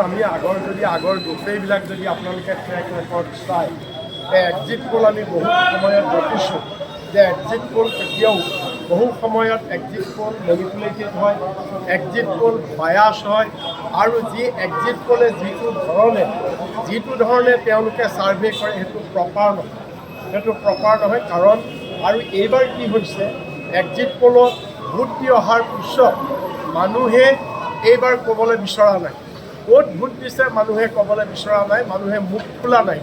আমি আগৰ গোটেইবিলাক যদি আপোনালোকে ট্ৰেক ৰেকৰ্ড চাই এক্সিট পোল আমি বহু সময়ত দেখিছোঁ যে এক্সিট পোল কেতিয়াও বহু সময়ত এক্সিট পোল মেনিপুলেটেড হয়, এক্সিট পোল বায়াছ হয় আৰু যি এক্সিট পোলে যিটো ধৰণে তেওঁলোকে ছাৰ্ভে কৰে সেইটো প্ৰপাৰ নহয় কাৰণ আৰু এইবাৰ কি হৈছে এক্সিট পোলত ভোট দি অহাৰ পিছত মানুহে এইবাৰ ক'বলৈ বিচৰা নাই, ক'ত ভোট দিছে মানুহে ক'বলৈ বিচৰা নাই, মানুহে মুখ খোলা নাই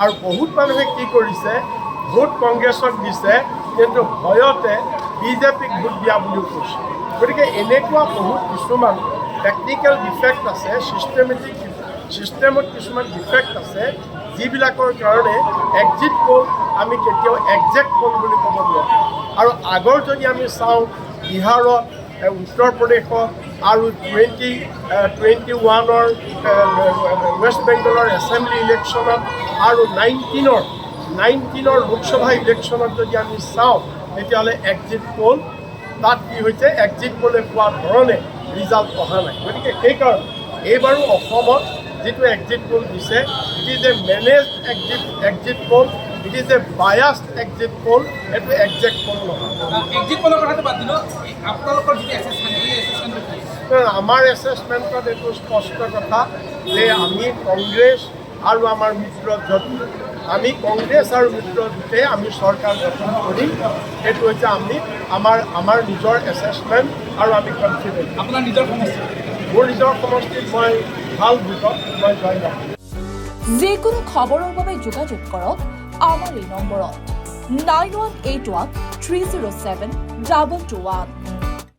আৰু বহুত মানুহে কি কৰিছে ভোট কংগ্ৰেছক দিছে কিন্তু ভয়তে বিজেপিক ভোট দিয়া বুলিও কৈছে। গতিকে এনেকুৱা বহুত কিছুমান টেকনিকেল ডিফেক্ট আছে, ছিষ্টেমত কিছুমান ডিফেক্ট আছে যিবিলাকৰ কাৰণে এক্সিট পোল আমি কেতিয়াও একজেক্ট পোল বুলি ক'ব নোৱাৰোঁ। আৰু আগৰ যদি আমি চাওঁ বিহাৰত উত্তৰ প্ৰদেশত আৰু 2021 ৱেষ্ট বেংগলৰ এছেম্বলি ইলেকশ্যনত আৰু 19 লোকসভা ইলেকশ্যনত যদি আমি চাওঁ তেতিয়াহ'লে এক্সিট পোল তাত কি হৈছে এক্সিট পোলে কোৱা ধৰণে ৰিজাল্ট অহা নাই। গতিকে সেইকাৰণে এইবাৰো অসমত যিটো এক্সিট পোল দিছে it is a managed exit poll, it is a biased exit poll, এইটো একজেক্ট পোল নহয়। এক্সিট পোলৰ কথাটো বাদ দিলোঁ, আপোনালোকৰ যিটো এছেছমেণ্ট আমাৰ এছেছমেণ্টত এইটো স্পষ্ট কথা যে আমি কংগ্ৰেছ আৰু আমাৰ মিত্ৰজোঁট আমি কংগ্ৰেছ আৰু মিত্ৰজোঁটে আমি চৰকাৰ গঠন কৰিম, সেইটো হৈছে আমাৰ নিজৰ এছেছমেণ্ট আৰু আমি কনফিডেণ্ট। আপোনাৰ নিজৰ সমষ্টি? মোৰ নিজৰ সমষ্টিত মই ভাল ভোটত মই জয় কৰিম। যিকোনো খবৰৰ বাবে যোগাযোগ কৰক আমাৰ এই নম্বৰত 9181 307 221।